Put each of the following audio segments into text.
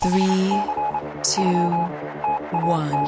Three, two, one.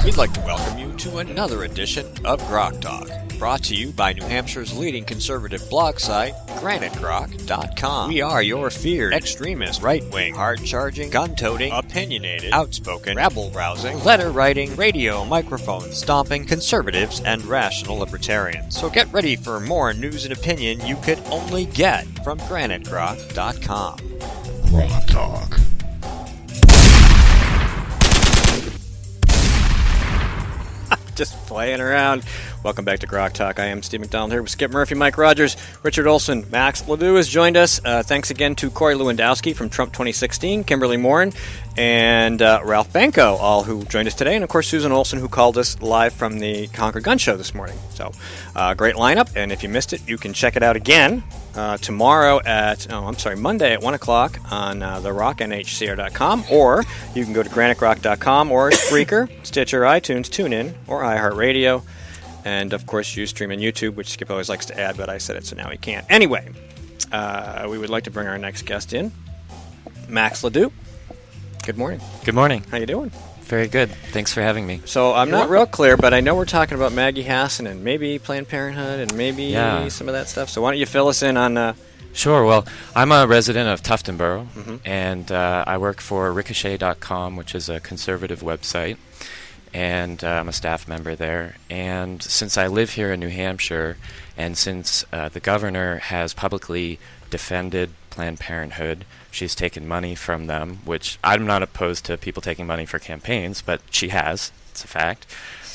We'd like to welcome you to another edition of Grok Talk, brought to you by New Hampshire's leading conservative blog site, riccochet-com. We are your feared extremist, right-wing, hard-charging, gun-toting, opinionated, outspoken, rabble-rousing, letter-writing, radio microphone stomping conservatives and rational libertarians. So get ready for more news and opinion you could only get from riccochet-com. Grok Talk. Just playing around. Welcome back to Grok Talk. I am Steve McDonald here with Skip Murphy, Mike Rogers, Richard Olson, Max Ledoux has joined us. Thanks again to Corey Lewandowski from Trump 2016, Kimberly Morin, and Ralph Banco, all who joined us today, and of course Susan Olson, who called us live from the Concord Gun Show this morning. So, great lineup, and if you missed it, you can check it out again tomorrow Monday at 1 o'clock on therocknhcr.com, or you can go to granitrock.com or Spreaker, Stitcher, iTunes, TuneIn, or iHeartRadio, and of course Ustream and YouTube, which Skip always likes to add, but I said it, so now he can't. Anyway, we would like to bring our next guest in, Max Ledoux. Good morning. Good morning. How you doing? Very good. Thanks for having me. So I'm not real clear, but I know we're talking about Maggie Hassan and maybe Planned Parenthood and maybe some of that stuff. So why don't you fill us in on... Sure. Well, I'm a resident of Tuftonboro, and I work for riccochet.com, which is a conservative website, and I'm a staff member there. And since I live here in New Hampshire, and since the governor has publicly defended Planned Parenthood, she's taken money from them, which I'm not opposed to people taking money for campaigns, but she has. It's a fact.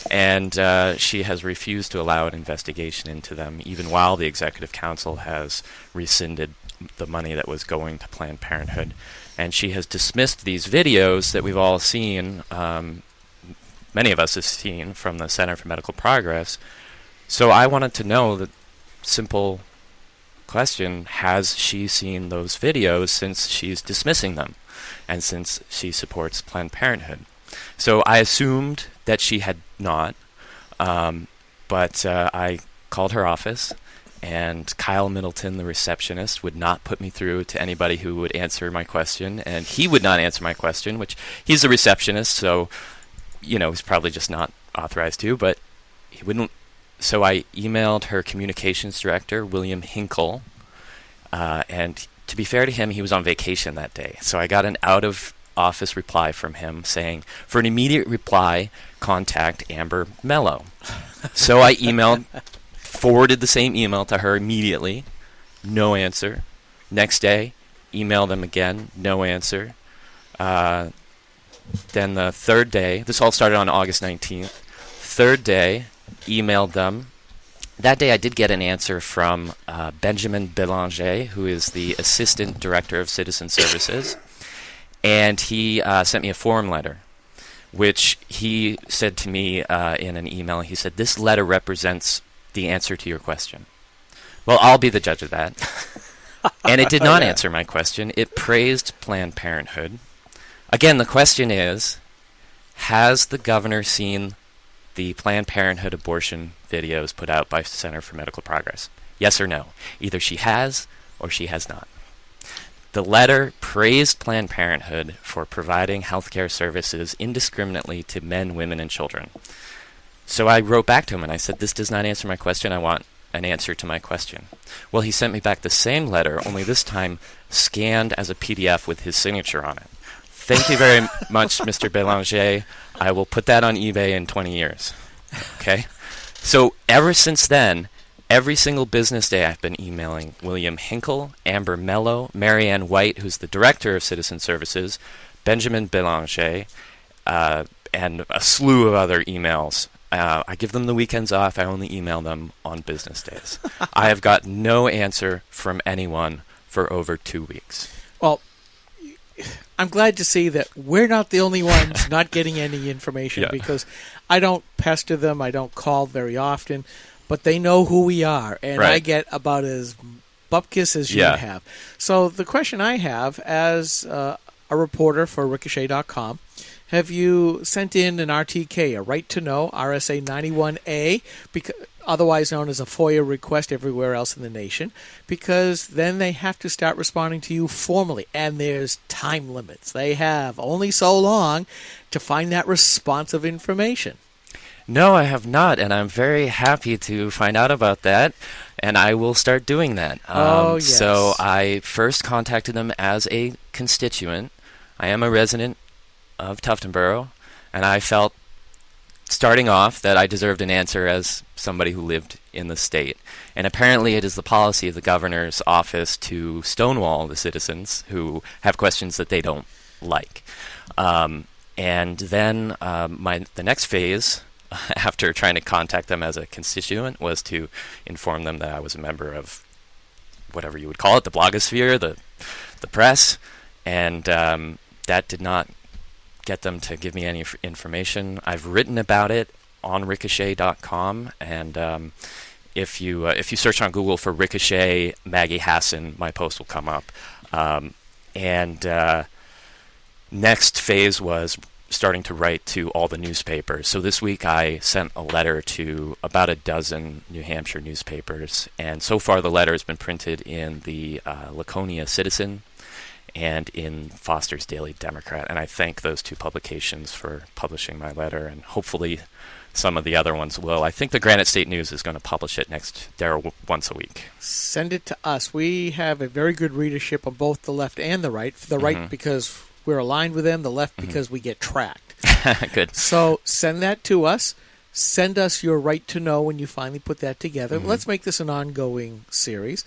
And she has refused to allow an investigation into them, even while the Executive Council has rescinded the money that was going to Planned Parenthood. And she has dismissed these videos that we've all seen, many of us have seen, from the Center for Medical Progress. So I wanted to know the simple question: has she seen those videos since she's dismissing them and since she supports Planned Parenthood? So I assumed that she had not, but I called her office, and Kyle Middleton, the receptionist, would not put me through to anybody who would answer my question, and he would not answer my question, which he's a receptionist, so he's probably just not authorized to, but he wouldn't. So I emailed her communications director, William Hinkle, and to be fair to him, he was on vacation that day. So I got an out-of-office reply from him saying, for an immediate reply, contact Amber Mello. So I forwarded the same email to her immediately, no answer. Next day, emailed them again, no answer. Then the third day, this all started on August 19th, third day, emailed them. That day I did get an answer from Benjamin Belanger, who is the Assistant Director of Citizen Services, and he sent me a form letter, which he said to me in an email. He said, "This letter represents the answer to your question." Well, I'll be the judge of that. And it did not answer my question. It praised Planned Parenthood. Again, the question is, has the governor seen the Planned Parenthood abortion videos put out by Center for Medical Progress? Yes or no? Either she has or she has not. The letter praised Planned Parenthood for providing healthcare services indiscriminately to men, women, and children. So I wrote back to him and I said, this does not answer my question. I want an answer to my question. Well, he sent me back the same letter, only this time scanned as a PDF with his signature on it. Thank you very much, Mr. Belanger. I will put that on eBay in 20 years. Okay? So ever since then, every single business day I've been emailing William Hinkle, Amber Mello, Marianne White, who's the Director of Citizen Services, Benjamin Belanger, and a slew of other emails. I give them the weekends off. I only email them on business days. I have got no answer from anyone for over 2 weeks. Well, I'm glad to see that we're not the only ones not getting any information, because I don't pester them, I don't call very often, but they know who we are, and I get about as bupkis as you have. So the question I have, as a reporter for riccochet.com, have you sent in an RTK, a right to know, RSA 91A, otherwise known as a FOIA request everywhere else in the nation, because then they have to start responding to you formally, and there's time limits. They have only so long to find that responsive information. No, I have not, and I'm very happy to find out about that, and I will start doing that. Yes. So I first contacted them as a constituent. I am a resident of Tuftonboro, and I felt, starting off, that I deserved an answer as somebody who lived in the state. And apparently it is the policy of the governor's office to stonewall the citizens who have questions that they don't like. And then the next phase, after trying to contact them as a constituent, was to inform them that I was a member of whatever you would call it, the blogosphere, the press, and that did not get them to give me any information. I've written about it on riccochet.com, and if you search on Google for Ricochet Maggie Hassan, my post will come up. Next phase was starting to write to all the newspapers. So this week I sent a letter to about a dozen New Hampshire newspapers, and so far the letter has been printed in the Laconia Citizen and in Foster's Daily Democrat, and I thank those two publications for publishing my letter, and hopefully some of the other ones will. I think the Granite State News is going to publish it once a week. Send it to us. We have a very good readership on both the left and the right. The right because we're aligned with them, the left because we get tracked. Good. So send that to us. Send us your right to know when you finally put that together. Let's make this an ongoing series.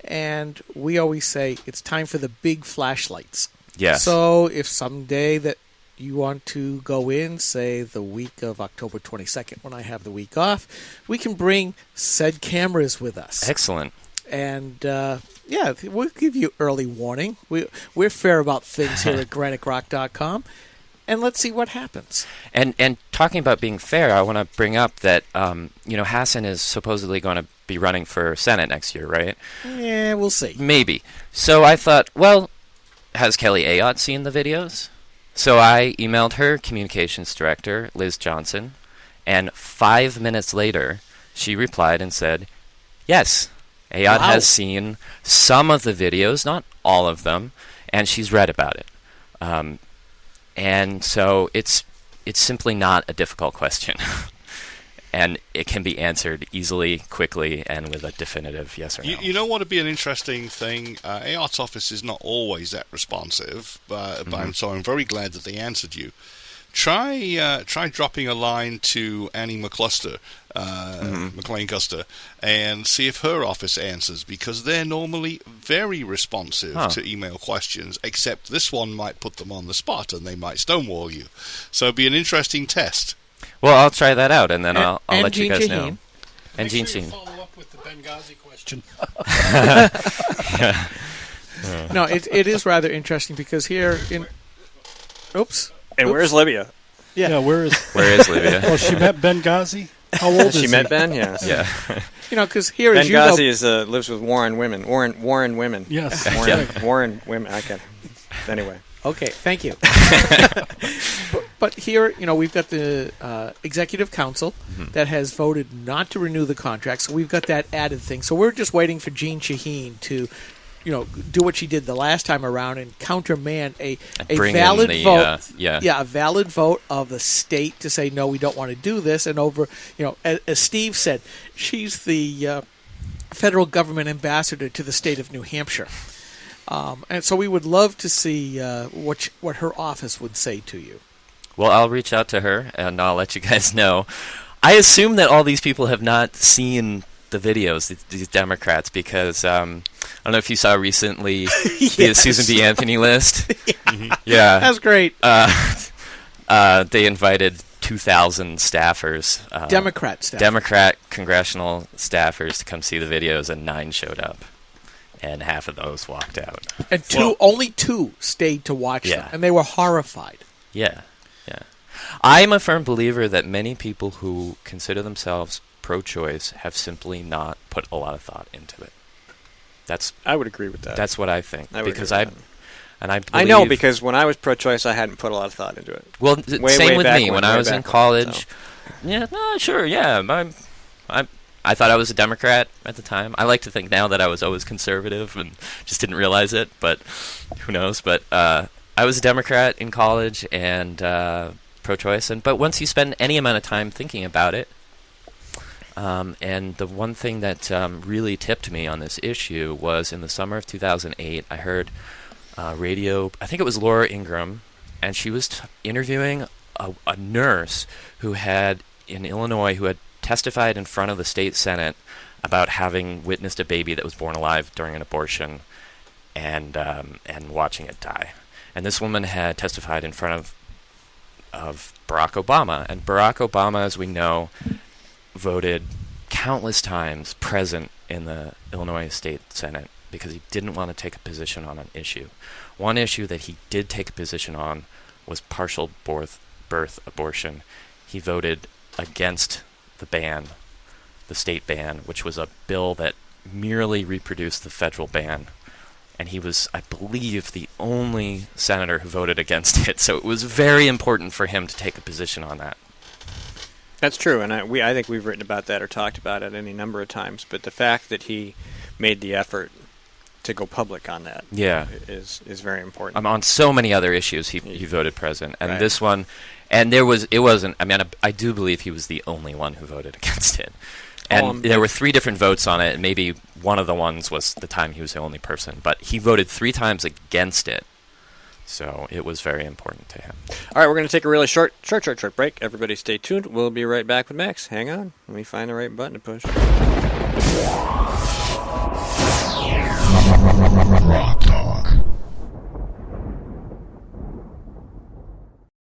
And we always say it's time for the big flashlights. Yes. So if someday that you want to go in, say the week of October 22nd, when I have the week off, we can bring said cameras with us. Excellent. And, we'll give you early warning. We're fair about things here at granitrock.com. And let's see what happens. And talking about being fair, I want to bring up that, Hassan is supposedly going to be running for Senate next year, right? Yeah, we'll see. Maybe. So I thought, well, has Kelly Ayotte seen the videos? So I emailed her communications director, Liz Johnson, and 5 minutes later, she replied and said, yes, Ayotte has seen some of the videos, not all of them, and she's read about it. And so it's simply not a difficult question. And it can be answered easily, quickly, and with a definitive yes or no. You know what would be an interesting thing? Ayotte's office is not always that responsive, but I'm very glad that they answered you. Try dropping a line to Annie McCluster, McLean-Custer, and see if her office answers, because they're normally very responsive to email questions, except this one might put them on the spot and they might stonewall you. So it'd be an interesting test. Well, I'll try that out, and then I'll let you guys know. And And Gene Sheen. follow up with the Benghazi question. No, it is rather interesting because here in... Oops. And where's Libya? Yeah, where is Libya? Oh, she met Benghazi? How old is She he? met Ben? Yes. Yeah. Because here, as you know... Benghazi lives with Warren women. Warren women. Yes. Warren women. I can. Anyway. Okay, thank you. but here, we've got the executive council that has voted not to renew the contract, so we've got that added thing. So we're just waiting for Jean Shaheen to, do what she did the last time around and countermand a valid vote. A valid vote of the state to say, no, we don't want to do this. And over, as Steve said, she's the federal government ambassador to the state of New Hampshire. And so we would love to see what her office would say to you. Well, I'll reach out to her, and I'll let you guys know. I assume that all these people have not seen the videos, these Democrats, because I don't know if you saw recently the Susan B. Anthony list. Yeah. That's great. They invited 2,000 staffers. Democrat congressional staffers to come see the videos, and 9 showed up. And half of those walked out. And only 2 stayed to watch them, and they were horrified. Yeah. I'm a firm believer that many people who consider themselves pro-choice have simply not put a lot of thought into it. I would agree with that. That's what I think. I know, because when I was pro-choice, I hadn't put a lot of thought into it. Well, same with me. When I was in college, I'm I thought I was a Democrat at the time. I like to think now that I was always conservative and just didn't realize it, but who knows. But I was a Democrat in college and pro-choice. But once you spend any amount of time thinking about it, and the one thing that really tipped me on this issue was in the summer of 2008, I heard radio, I think it was Laura Ingraham, and she was interviewing a nurse who had, in Illinois, who had testified in front of the state senate about having witnessed a baby that was born alive during an abortion and watching it die. And this woman had testified in front of Barack Obama. And Barack Obama, as we know, voted countless times present in the Illinois State Senate because he didn't want to take a position on an issue. One issue that he did take a position on was partial birth abortion. He voted against the ban, the state ban, which was a bill that merely reproduced the federal ban. And he was, I believe, the only senator who voted against it. So it was very important for him to take a position on that. That's true, and I think we've written about that or talked about it any number of times. But the fact that he made the effort to go public on that is very important. On so many other issues, he voted present. And right. This one... And it wasn't, I mean, I do believe he was the only one who voted against it. And there were 3 different votes on it, and maybe one of the ones was the time he was the only person. But he voted 3 times against it. So it was very important to him. All right, we're going to take a really short break. Everybody stay tuned. We'll be right back with Max. Hang on. Let me find the right button to push. Rock